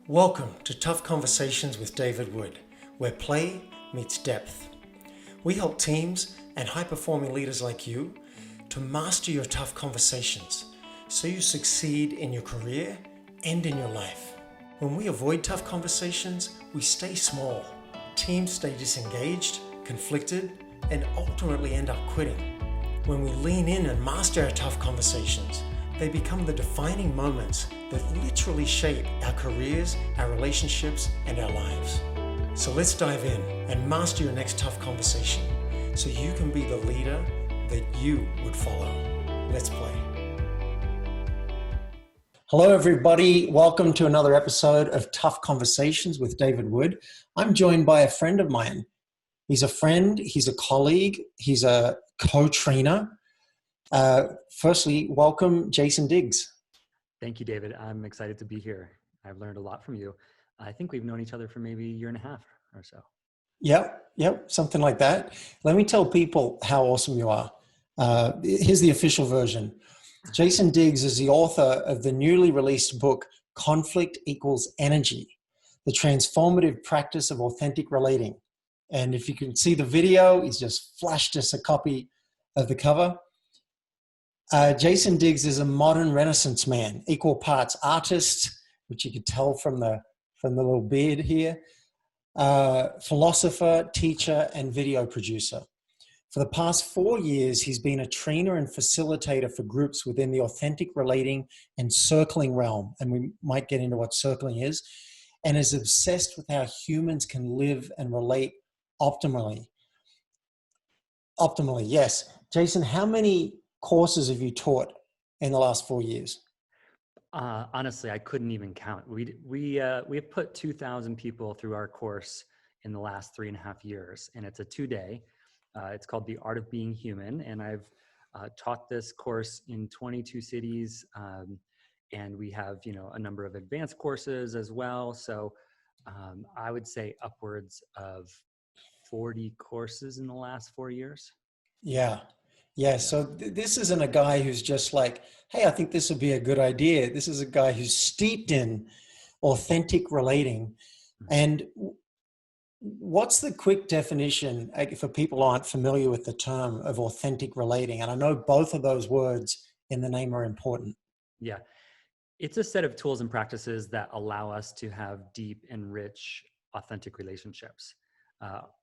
Welcome to Tough Conversations with David Wood, where play meets depth. We help teams and high-performing leaders like you to master your tough conversations so you succeed in your career and in your life. When we avoid tough conversations, we stay small. Teams stay disengaged, conflicted, and ultimately end up quitting. When we lean in and master our tough conversations, they become the defining moments that literally shape our careers, our relationships, and our lives. So let's dive in and master your next tough conversation so you can be the leader that you would follow. Let's play. Hello, everybody. Welcome to another episode of Tough Conversations with David Wood. I'm joined by a friend of mine. He's a friend, he's a colleague, he's a co-trainer. Firstly, welcome, Jason Diggs. Thank you, David. I'm excited to be here. I've learned a lot from you. I think we've known each other for maybe a year and a half or so. Yep, something like that. Let me tell people how awesome you are. Here's the official version. Jason Diggs is the author of the newly released book, Conflict Equals Energy, the transformative practice of authentic relating. And if you can see the video, he's just flashed us a copy of the cover. Jason Diggs is a modern Renaissance man, equal parts artist, which you could tell from the little beard here, philosopher, teacher, and video producer. For the past 4 years, he's been a trainer and facilitator for groups within the authentic relating and circling realm, and we might get into what circling is, and is obsessed with how humans can live and relate optimally. Optimally, yes. Jason, how many courses have you taught in the last 4 years? Honestly, I couldn't even count. We have put 2,000 people through our course in the last 3.5 years, and it's a 2-day. It's called The Art of Being Human, and I've taught this course in 22 cities, and we have a number of advanced courses as well. So I would say upwards of 40 courses in the last 4 years. Yeah. So this isn't a guy who's just like, hey, I think this would be a good idea. This is a guy who's steeped in authentic relating. And what's the quick definition for people who aren't familiar with the term of authentic relating? And I know both of those words in the name are important. Yeah. It's a set of tools and practices that allow us to have deep and rich, authentic relationships.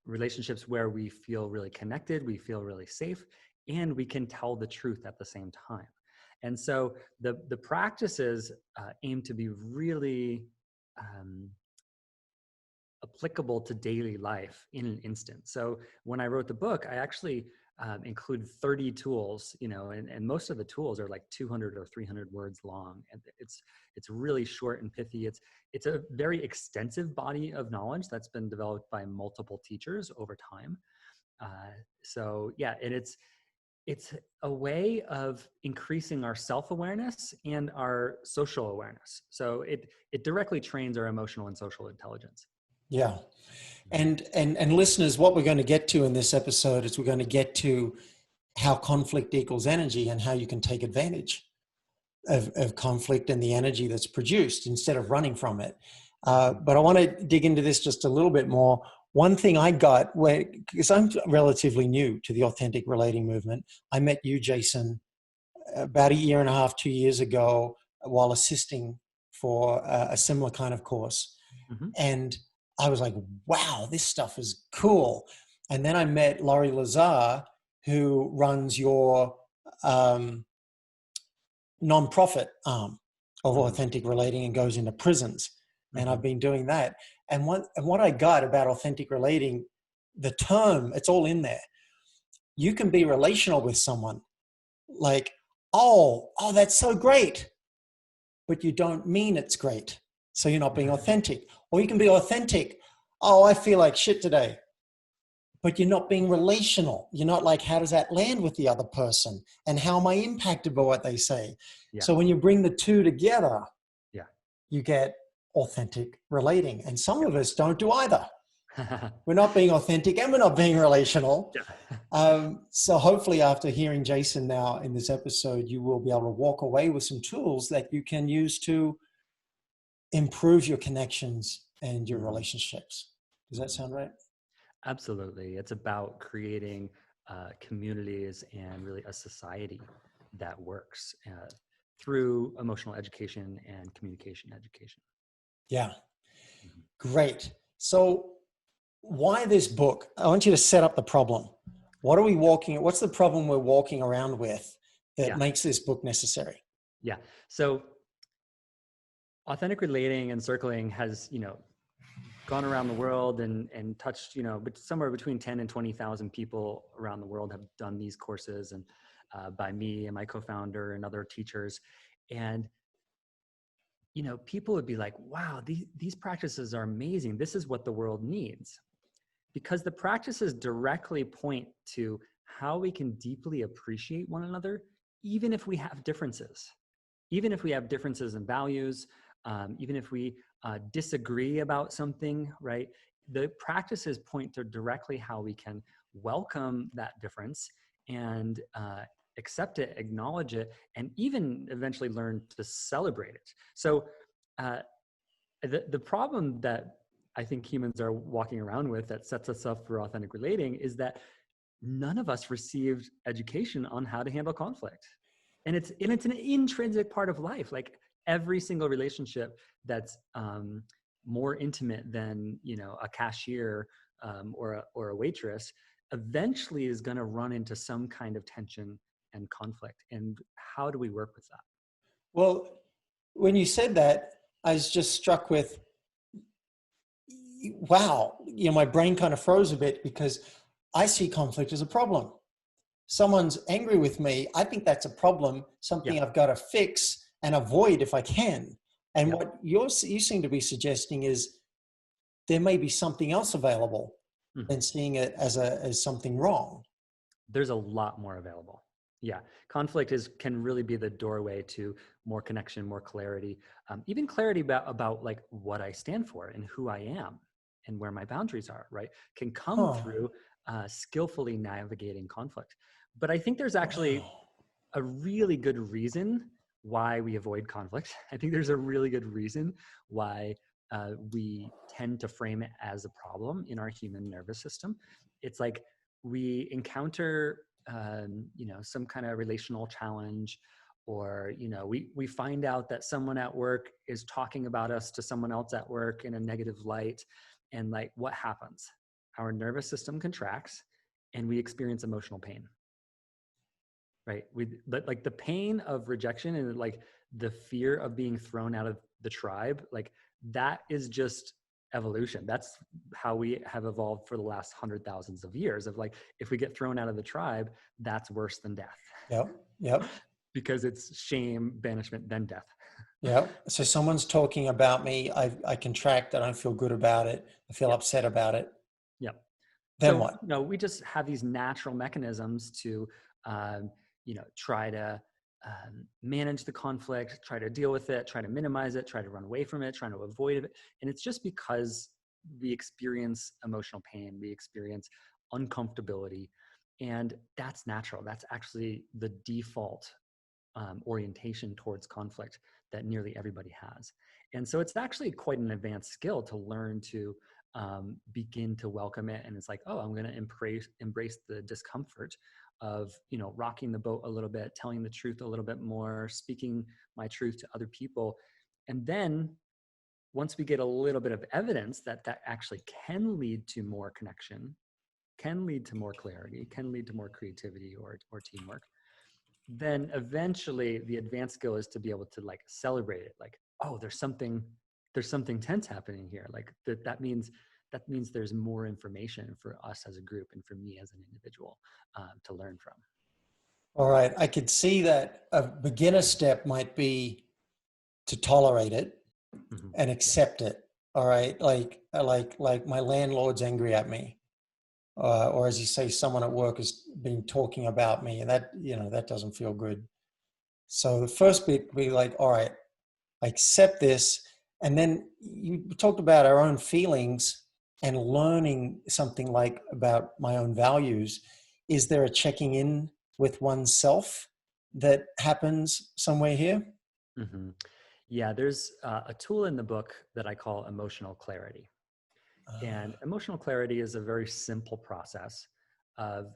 Relationships where we feel really connected, we feel really safe, and we can tell the truth at the same time. And so the practices aim to be really applicable to daily life in an instant. So when I wrote the book, I actually include 30 tools, and most of the tools are like 200 or 300 words long. And it's really short and pithy. It's a very extensive body of knowledge that's been developed by multiple teachers over time. So yeah, and it's a way of increasing our self-awareness and our social awareness. So it directly trains our emotional and social intelligence. Yeah. And listeners, what we're going to get to in this episode is we're going to get to how conflict equals energy and how you can take advantage of conflict and the energy that's produced instead of running from it. But I want to dig into this just a little bit more. One thing I got, because I'm relatively new to the authentic relating movement, I met you, Jason, about 1.5 years, 2 years ago while assisting for a similar kind of course. Mm-hmm. And I was like, wow, this stuff is cool. And then I met Laurie Lazar, who runs your nonprofit arm of authentic relating and goes into prisons. And I've been doing that. And what I got about authentic relating, the term, it's all in there. You can be relational with someone like, oh, that's so great. But you don't mean it's great. So you're not being authentic. Or you can be authentic. Oh, I feel like shit today. But you're not being relational. You're not like, how does that land with the other person? And how am I impacted by what they say? Yeah. So when you bring the two together, yeah, you get authentic relating. And some of us don't do either. We're not being authentic and we're not being relational. So hopefully after hearing Jason now in this episode, you will be able to walk away with some tools that you can use to improve your connections and your Mhm. relationships. Does that Mhm. sound right? Absolutely. It's about creating communities and really a society that works through emotional education and communication education. Yeah, Mhm. great. So why this book? I want you to set up the problem. What's the problem we're walking around with that Yeah. makes this book necessary? Yeah. So authentic relating and circling has, gone around the world and touched, but somewhere between 10 and 20,000 people around the world have done these courses, and by me and my co-founder and other teachers. And people would be like, wow, these practices are amazing. This is what the world needs, because the practices directly point to how we can deeply appreciate one another, even if we have differences. Even if we have differences in values, even if we disagree about something, right? The practices point to directly how we can welcome that difference and accept it, acknowledge it, and even eventually learn to celebrate it. So uh, the problem that I think humans are walking around with that sets us up for authentic relating is that none of us received education on how to handle conflict. And it's an intrinsic part of life. Like every single relationship that's more intimate than a cashier or a waitress eventually is going to run into some kind of tension and conflict. And how do we work with that? Well, when you said that, I was just struck with, wow, my brain kind of froze a bit because I see conflict as a problem. Someone's angry with me, I think that's a problem, Yeah, something I've got to fix and avoid if I can. And yeah. what you seem to be suggesting is there may be something else available Mhm. than seeing it as something wrong. There's a lot more available. Yeah, conflict can really be the doorway to more connection, more clarity, even clarity about like what I stand for and who I am and where my boundaries are. Right, can come Huh. through skillfully navigating conflict. But I think there's actually Wow. a really good reason why we avoid conflict. I think there's a really good reason why we tend to frame it as a problem in our human nervous system. It's like we encounter, some kind of relational challenge, or we find out that someone at work is talking about us to someone else at work in a negative light, and like what happens? Our nervous system contracts, and we experience emotional pain, right? But like the pain of rejection and like the fear of being thrown out of the tribe, like that is just evolution. That's how we have evolved for the last hundred thousands of years. Of like, if we get thrown out of the tribe, that's worse than death, Yep. Yep. because it's shame, banishment, then death. Yep. So someone's talking about me. I contract. I don't feel good about it. I feel Yeah, upset about it. yeah. Then So, what? we just have these natural mechanisms to, try to manage the conflict, try to deal with it, try to minimize it, try to run away from it, trying to avoid it. And it's just because we experience emotional pain, we experience uncomfortability, and that's natural. That's actually the default orientation towards conflict that nearly everybody has. And so it's actually quite an advanced skill to learn to begin to welcome it. And it's like, oh, I'm going to embrace the discomfort of, rocking the boat a little bit, telling the truth a little bit more, speaking my truth to other people. And then once we get a little bit of evidence that that actually can lead to more connection, can lead to more clarity, can lead to more creativity or teamwork, then eventually the advanced skill is to be able to like celebrate it, like, oh, there's something tense happening here, like that means there's more information for us as a group and for me as an individual to learn from. All right. I could see that a beginner step might be to tolerate it Mhm. and Yeah, accept it. All right. Like my landlord's angry at me. Or as you say, someone at work has been talking about me, and that doesn't feel good. So the first bit would be like, all right, I accept this. And then you talked about our own feelings and learning something like about my own values. Is there a checking in with oneself that happens somewhere here? hmm Yeah, there's a tool in the book that I call emotional clarity. And emotional clarity is a very simple process of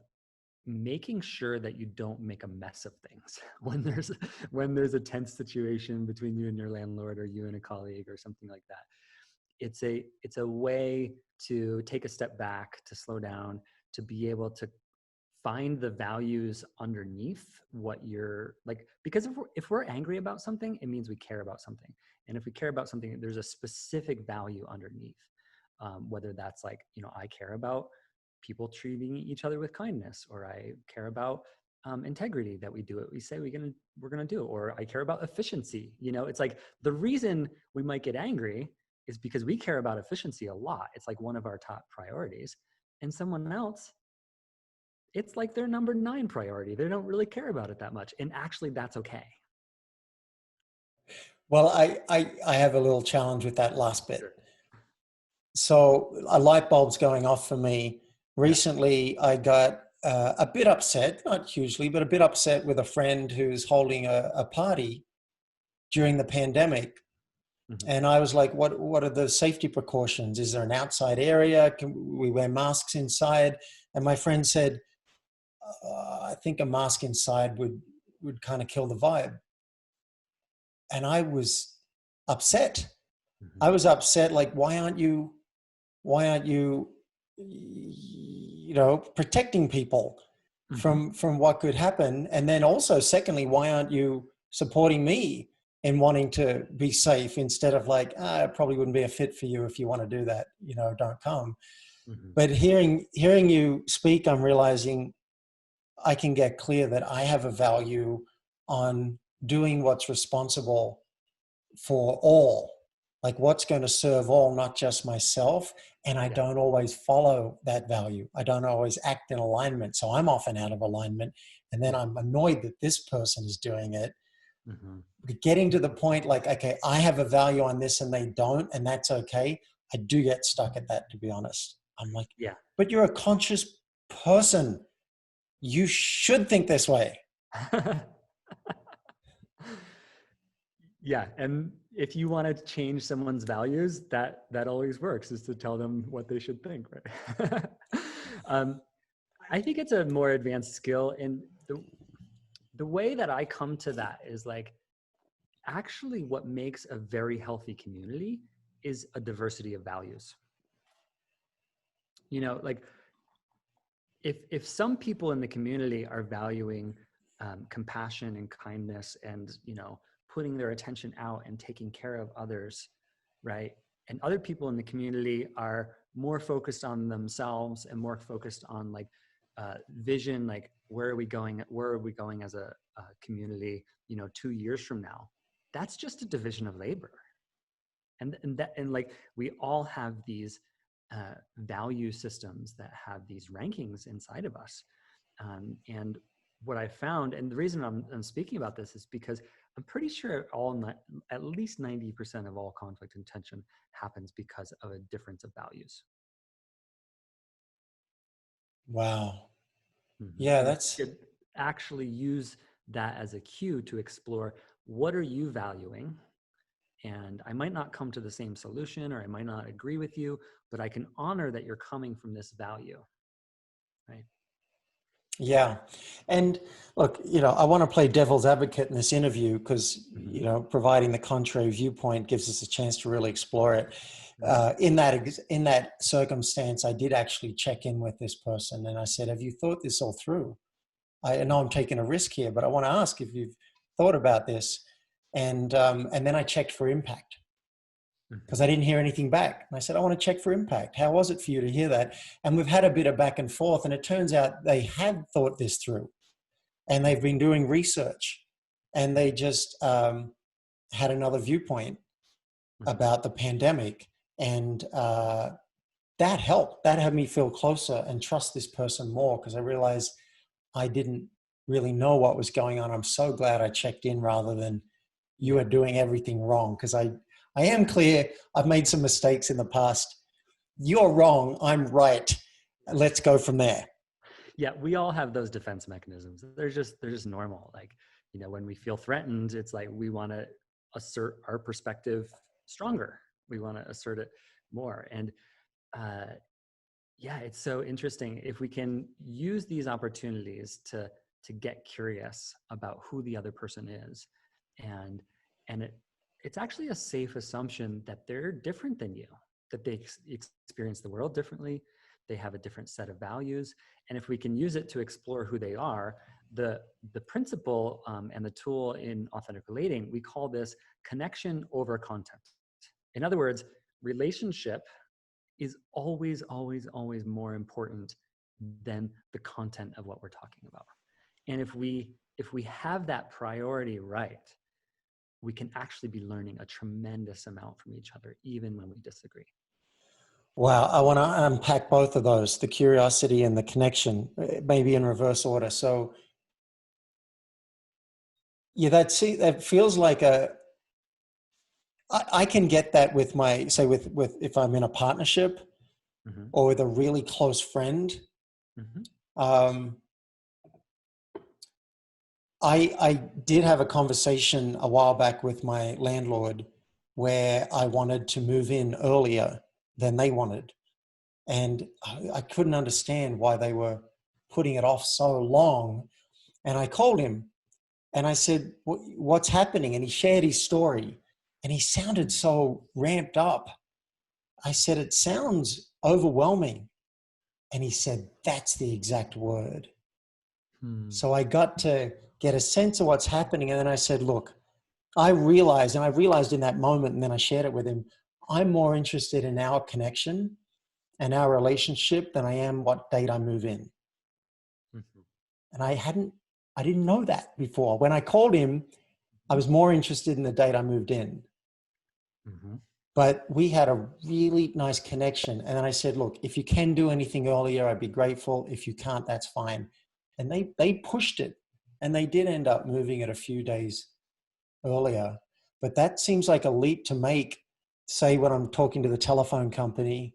making sure that you don't make a mess of things when there's a tense situation between you and your landlord, or you and a colleague, or something like that. It's a way to take a step back, to slow down, to be able to find the values underneath what you're like, because if we're angry about something, it means we care about something. And if we care about something, there's a specific value underneath. Whether that's like, I care about people treating each other with kindness, or I care about integrity, that we do what we say we're gonna do, or I care about efficiency. It's like the reason we might get angry is because we care about efficiency a lot. It's like one of our top priorities. And someone else, it's like their number 9 priority. They don't really care about it that much. And actually, that's okay. Well, I have a little challenge with that last bit. Sure. So a light bulb's going off for me. Yeah. Recently, I got a bit upset, not hugely, but a bit upset with a friend who's holding a party during the pandemic. Mm-hmm. And I was like, what are the safety precautions? Is there an outside area? Can we wear masks inside? And my friend said, I think a mask inside would kind of kill the vibe. And I was upset. Mm-hmm. I was upset, like, why aren't you, protecting people Mm-hmm. from what could happen? And then also, secondly, why aren't you supporting me in wanting to be safe, instead of like, it probably wouldn't be a fit for you if you want to do that, don't come. Mm-hmm. But hearing you speak, I'm realizing I can get clear that I have a value on doing what's responsible for all, like what's going to serve all, not just myself. And I don't always follow that value. I don't always act in alignment. So I'm often out of alignment. And then I'm annoyed that this person is doing it. Mm-hmm. But getting to the point like, okay, I have a value on this and they don't, and that's okay. I do get stuck at that, to be honest. I'm like, Yeah. but you're a conscious person. You should think this way. Yeah. And if you want to change someone's values, that always works, is to tell them what they should think, right? I think it's a more advanced skill. And the way that I come to that is like, actually what makes a very healthy community is a diversity of values. Like if some people in the community are valuing compassion and kindness, and putting their attention out and taking care of others, right? And other people in the community are more focused on themselves and more focused on like vision, like where are we going as a community 2 years from now. That's just a division of labor. And like we all have these value systems that have these rankings inside of us. And what I found, and the reason I'm speaking about this, is because I'm pretty sure at least 90% of all conflict and tension happens because of a difference of values. Wow. Mm-hmm. Yeah, And we that's, could actually use that as a cue to explore, what are you valuing? And I might not come to the same solution, or I might not agree with you, but I can honor that you're coming from this value, right? yeah. And look, I want to play devil's advocate in this interview because, Mm-hmm. providing the contrary viewpoint gives us a chance to really explore it. Mm-hmm. In that circumstance, I did actually check in with this person and I said, have you thought this all through? I know I'm taking a risk here, but I want to ask if you've thought about this. And then I checked for impact, Mm-hmm. because I didn't hear anything back. And I said, I want to check for impact. How was it for you to hear that? And we've had a bit of back and forth, and it turns out they had thought this through and they've been doing research, and they just had another viewpoint Mm-hmm. about the pandemic. And that helped. That had me feel closer and trust this person more, because I realized I didn't really know what was going on. I'm so glad I checked in rather than you are doing everything wrong, because I am clear I've made some mistakes in the past. You're wrong, I'm right. Let's go from there. Yeah, we all have those defense mechanisms. They're just normal. Like, when we feel threatened, it's like we want to assert our perspective stronger. We want to assert it more. And yeah, it's so interesting. If we can use these opportunities to get curious about who the other person is, and it's actually a safe assumption that they're different than you, that they experience the world differently, they have a different set of values, and if we can use it to explore who they are, the principle and the tool in authentic relating, we call this connection over content. In other words, relationship is always, always, always more important than the content of what we're talking about. And if we have that priority right, we can actually be learning a tremendous amount from each other, even when we disagree. Wow, I want to unpack both of those, the curiosity and the connection, maybe in reverse order. So yeah, that feels like I can get that with my, say with if I'm in a partnership Mm-hmm. or with a really close friend. Mm-hmm. I did have a conversation a while back with my landlord where I wanted to move in earlier than they wanted. And I couldn't understand why they were putting it off so long. And I called him and I said, what's happening? And he shared his story and he sounded so ramped up. I said, it sounds overwhelming. And he said, that's the exact word. So I got to get a sense of what's happening. And then I said, look, I realized in that moment, and then I shared it with him, I'm more interested in our connection and our relationship than I am what date I move in. Mm-hmm. And I didn't know that before. When I called him, I was more interested in the date I moved in. Mm-hmm. But we had a really nice connection. And then I said, look, if you can do anything earlier, I'd be grateful. If you can't, that's fine. And they pushed it. And they did end up moving it a few days earlier. But that seems like a leap to make, say, when I'm talking to the telephone company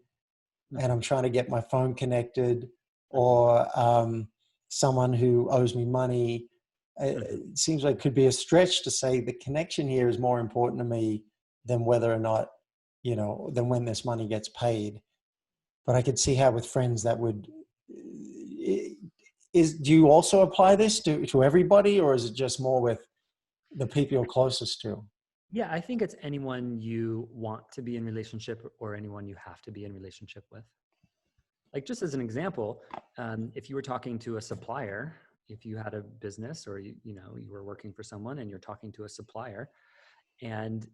and I'm trying to get my phone connected, or someone who owes me money. It seems like it could be a stretch to say the connection here is more important to me than whether or not, than when this money gets paid. But I could see how with friends that would, do you also apply this to everybody, or is it just more with the people you're closest to? Yeah, I think it's anyone you want to be in relationship or anyone you have to be in relationship with. Like just as an example, if you were talking to a supplier, if you had a business or you were working for someone and you're talking to a supplier and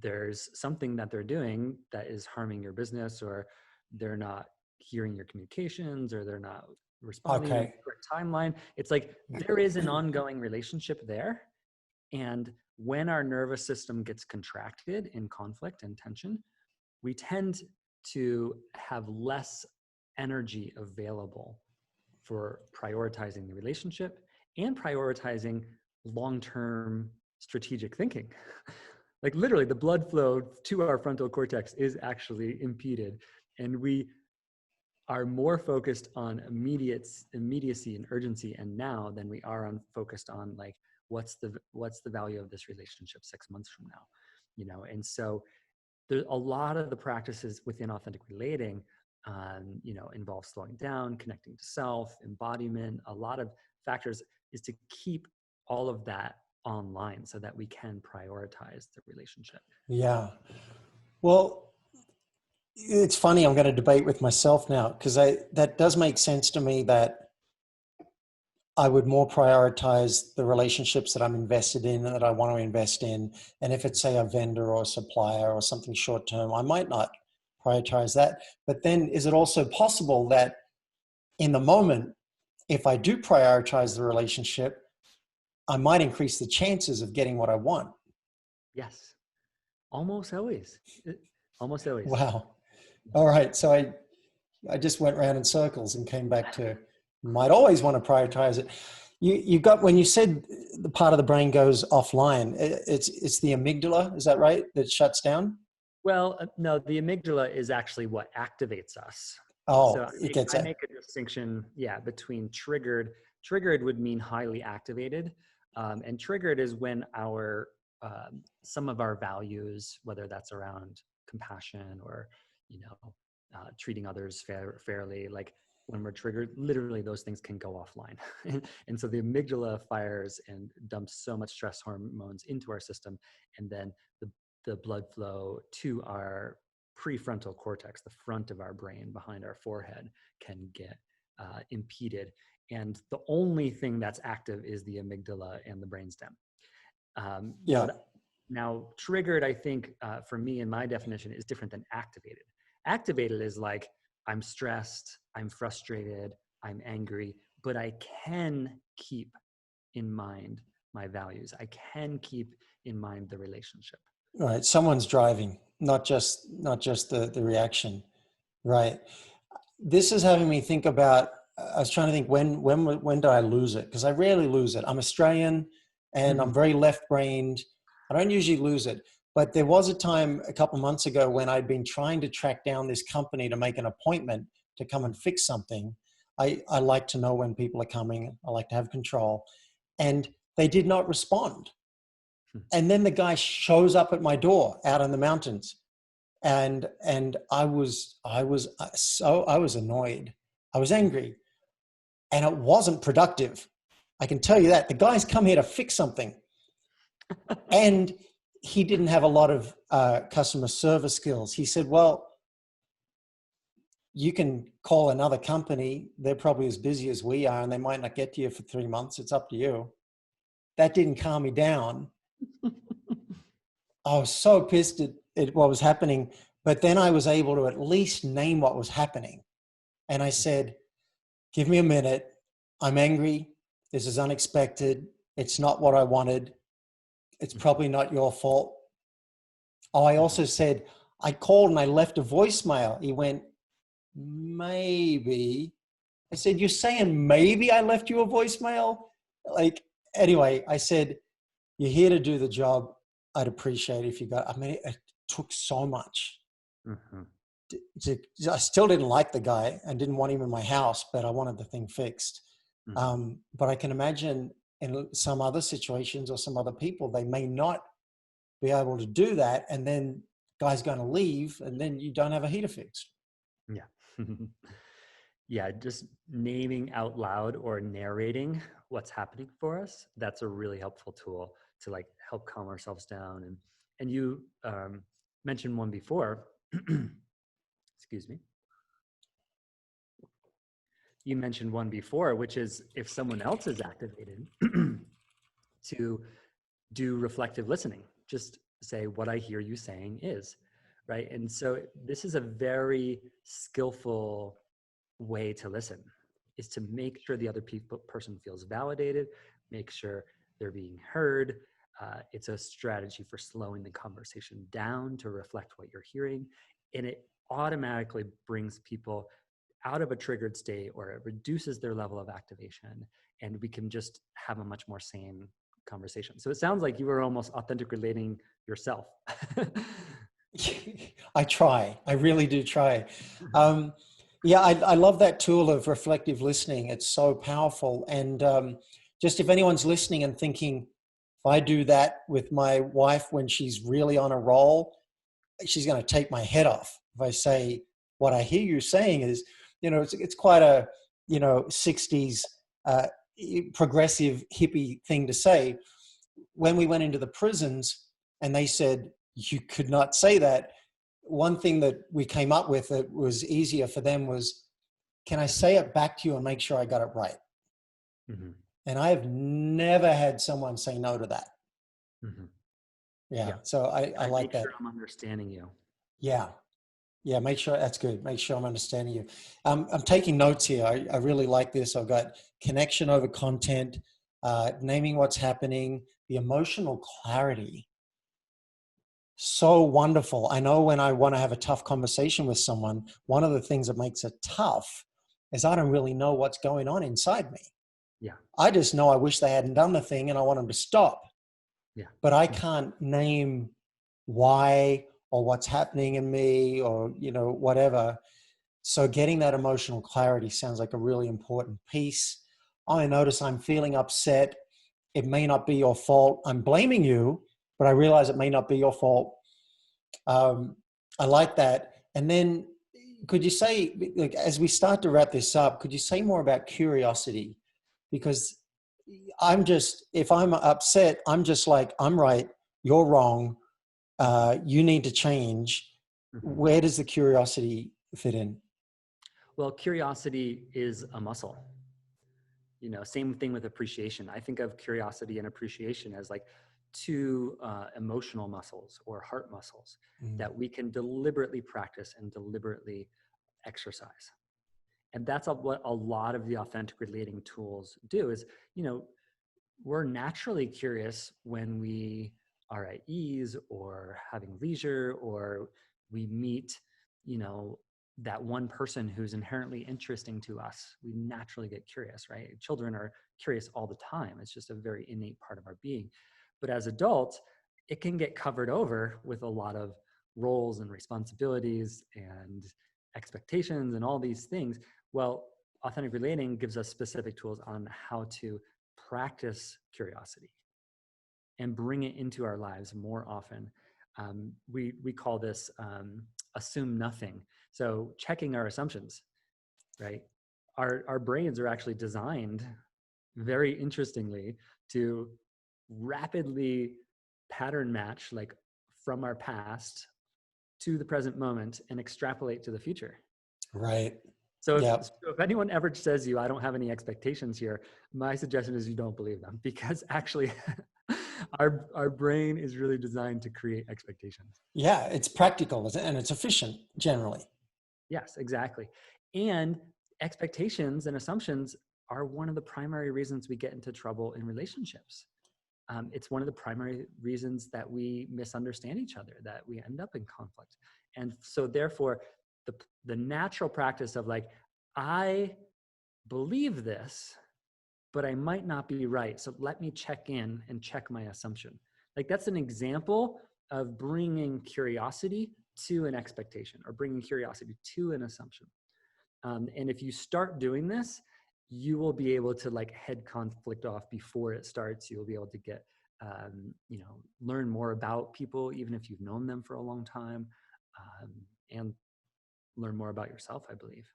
there's something that they're doing that is harming your business, or they're not hearing your communications, or they're not responding in the Okay. correct timeline, it's like there is an ongoing relationship there. And when our nervous system gets contracted in conflict and tension, we tend to have less energy available for prioritizing the relationship and prioritizing long-term strategic thinking. Like literally the blood flow to our frontal cortex is actually impeded, and we are more focused on immediacy and urgency and now than we are on focused on like what's the value of this relationship 6 months from now. And so there's a lot of the practices within authentic relating involve slowing down, connecting to self, embodiment. A lot of factors is to keep all of that online so that we can prioritize the relationship. Yeah. Well, it's funny, I'm going to debate with myself now, because that does make sense to me, that I would more prioritize the relationships that I'm invested in and that I want to invest in. And if it's, say, a vendor or a supplier or something short term, I might not prioritize that. But then is it also possible that in the moment, if I do prioritize the relationship, I might increase the chances of getting what I want? Yes, almost always. Almost always. Wow. All right. So I just went round in circles and came back to might always want to prioritize it. You got, when you said the part of the brain goes offline, it's the amygdala, is that right? That shuts down? Well, no, the amygdala is actually what activates us. So Oh, it gets I it. make a distinction, between triggered. Triggered would mean highly activated, and triggered is when our some of our values, whether that's around compassion or, treating others fairly, like when we're triggered, literally those things can go offline. And so the amygdala fires and dumps so much stress hormones into our system. And then the blood flow to our prefrontal cortex, the front of our brain behind our forehead, can get impeded. And the only thing that's active is the amygdala and the brainstem. Yeah. Now, triggered, I think, for me, in my definition, is different than activated. Activated is like, I'm stressed, I'm frustrated, I'm angry, but I can keep in mind my values. I can keep in mind the relationship. Right. Someone's driving, not just the reaction. Right. This is having me think about, I was trying to think when did I lose it? Because I rarely lose it. I'm Australian and I'm very left-brained. I don't usually lose it. But there was a time a couple months ago when I'd been trying to track down this company to make an appointment to come and fix something. I like to know when people are coming. I like to have control. And they did not respond. And then the guy shows up at my door out in the mountains. And I was annoyed. I was angry. And it wasn't productive. I can tell you that. The guy's come here to fix something. And he didn't have a lot of customer service skills. He said, well, you can call another company. They're probably as busy as we are, and they might not get to you for 3 months. It's up to you. That didn't calm me down. I was so pissed at what was happening. But then I was able to at least name what was happening. And I said, give me a minute. I'm angry. This is unexpected. It's not what I wanted. It's probably not your fault. Oh, I also said, I called and I left a voicemail. He went, maybe. I said, you're saying maybe I left you a voicemail? Like, anyway, I said, you're here to do the job. I'd appreciate it if you got, I mean, it took so much. I still didn't like the guy and didn't want him in my house, but I wanted the thing fixed. But I can imagine in some other situations or some other people, they may not be able to do that. And then guy's going to leave and then you don't have a heater fixed. Yeah. Yeah. Just naming out loud or narrating what's happening for us. That's a really helpful tool to like help calm ourselves down. And you mentioned one before, excuse me. You mentioned one before, which is if someone else is activated to do reflective listening, just say what I hear you saying is, right? And so this is a very skillful way to listen, is to make sure the other person feels validated, make sure they're being heard. It's a strategy for slowing the conversation down to reflect what you're hearing. And it automatically brings people out of a triggered state, or it reduces their level of activation, and we can just have a much more sane conversation. So it sounds like you were almost authentic relating yourself. I try. I really do try. Yeah, I love that tool of reflective listening. It's so powerful. And just if anyone's listening and thinking, if I do that with my wife when she's really on a roll, she's going to take my head off. If I say, what I hear you saying is, it's quite a, 60s progressive hippie thing to say. When we went into the prisons and they said, you could not say that, one thing that we came up with that was easier for them was, can I say it back to you and make sure I got it right? And I have never had someone say no to that. Yeah. So I like that. Make sure I'm understanding you. Yeah. Yeah, make sure that's good. Make sure I'm understanding you. I'm taking notes here. I really like this. I've got connection over content, naming what's happening, the emotional clarity. So wonderful. I know when I want to have a tough conversation with someone, one of the things that makes it tough is I don't really know what's going on inside me. Yeah. I just know I wish they hadn't done the thing and I want them to stop. Yeah. But I can't name why or what's happening in me or, whatever. So getting that emotional clarity sounds like a really important piece. I notice I'm feeling upset. It may not be your fault. I'm blaming you, but I realize it may not be your fault. I like that. And then could you say, like, as we start to wrap this up, could you say more about curiosity? Because if I'm upset, I'm just like, I'm right, you're wrong, you need to change. Mhm. Where does the curiosity fit in? Well, curiosity is a muscle. Same thing with appreciation. I think of curiosity and appreciation as like two emotional muscles or heart muscles Mm, that we can deliberately practice and deliberately exercise. And that's what a lot of the authentic relating tools do is, you know, we're naturally curious when we are at ease or having leisure, or we meet, you know, that one person who's inherently interesting to us. We naturally get curious, right? Children are curious all the time. It's just a very innate part of our being. But as adults, it can get covered over with a lot of roles and responsibilities and expectations and all these things. Well, authentic relating gives us specific tools on how to practice curiosity and bring it into our lives more often. We call this assume nothing. So checking our assumptions, right? Our brains are actually designed very interestingly to rapidly pattern match, like from our past to the present moment and extrapolate to the future. right. So Yeah. if anyone ever says to you, I don't have any expectations here, my suggestion is you don't believe them, because actually our brain is really designed to create expectations. Yeah. It's practical and it's efficient generally. Yes, exactly. And expectations and assumptions are one of the primary reasons we get into trouble in relationships. It's one of the primary reasons that we misunderstand each other, that we end up in conflict. And so therefore, the natural practice of like, I believe this, but I might not be right. So let me check in and check my assumption. Like that's an example of bringing curiosity to an expectation or bringing curiosity to an assumption. And if you start doing this, you will be able to like head conflict off before it starts. You'll be able to get, learn more about people, even if you've known them for a long time, and learn more about yourself, I believe.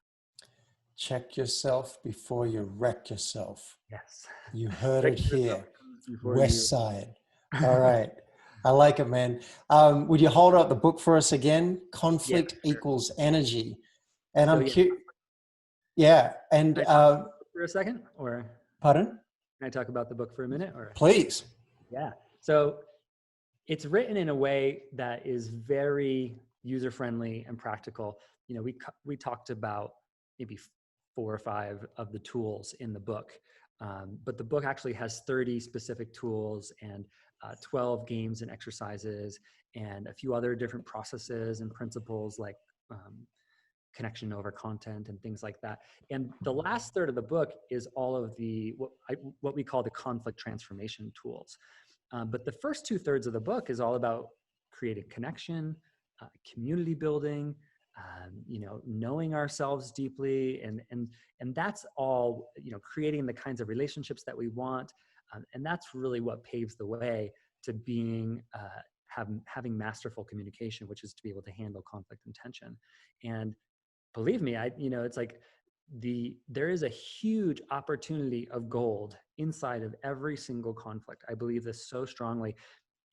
Check yourself before you wreck yourself. Yes. You heard Check it yourself here. before you. West Side. All right. I like it, man. Would you hold up the book for us again? Yeah, Conflict sure. equals energy. And So I'm yeah, curious. Yeah. And can I talk about the book for a second, or pardon? can I talk about the book for a minute, or? Please. Yeah. So it's written in a way that is very user-friendly and practical. We talked about maybe 4 or 5 of the tools in the book, but the book actually has 30 specific tools and 12 games and exercises and a few other different processes and principles like connection over content and things like that. And the last third of the book is all of the what we call the conflict transformation tools. But the first 2/3 of the book is all about creating connection, community building, knowing ourselves deeply, and that's all, creating the kinds of relationships that we want, and that's really what paves the way to being having masterful communication, which is to be able to handle conflict and tension. And believe me, it's like there is a huge opportunity of gold inside of every single conflict. I believe this so strongly.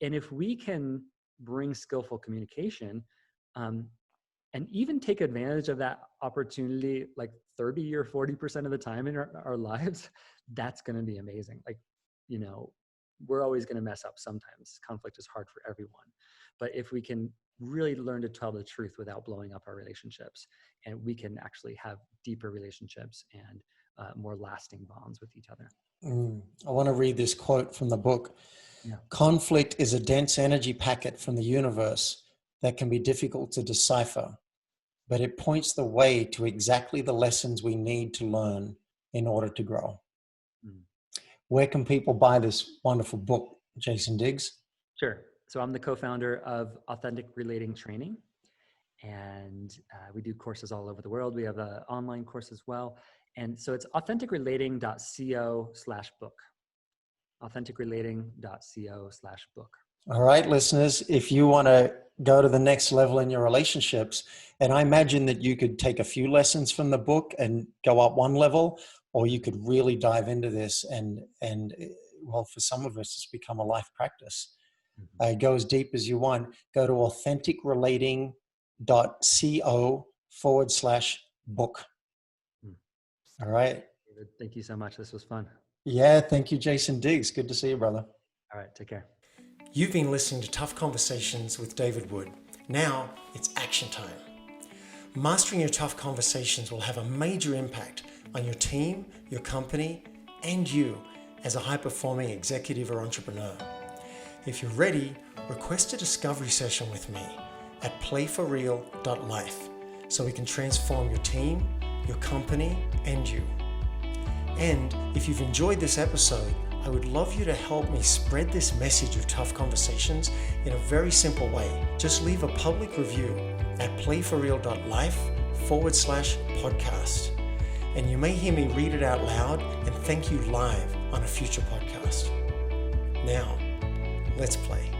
And if we can bring skillful communication, um, and even take advantage of that opportunity like 30 or 40% of the time in our lives, that's going to be amazing. Like, we're always going to mess up sometimes. Conflict is hard for everyone. But if we can really learn to tell the truth without blowing up our relationships, and we can actually have deeper relationships and more lasting bonds with each other. I want to read this quote from the book. Yeah. Conflict is a dense energy packet from the universe that can be difficult to decipher, but it points the way to exactly the lessons we need to learn in order to grow. Mm. Where can people buy this wonderful book, Jason Diggs? Sure. So I'm the co-founder of Authentic Relating Training, and we do courses all over the world. We have an online course as well. And so it's authenticrelating.co/book. authenticrelating.co/book. All right, listeners, if you want to go to the next level in your relationships, and I imagine that you could take a few lessons from the book and go up one level, or you could really dive into this and well, for some of us, it's become a life practice. Mhm. Go as deep as you want. Go to authenticrelating.co/book. Mm. All right. David, thank you so much. This was fun. Yeah. Thank you, Jason Diggs. Good to see you, brother. All right, take care. You've been listening to Tough Conversations with David Wood. Now it's action time. Mastering your tough conversations will have a major impact on your team, your company, and you as a high-performing executive or entrepreneur. If you're ready, request a discovery session with me at playforreal.life so we can transform your team, your company, and you. And if you've enjoyed this episode, I would love you to help me spread this message of tough conversations in a very simple way. Just leave a public review at playforreal.life/podcast. And you may hear me read it out loud and thank you live on a future podcast. Now, let's play.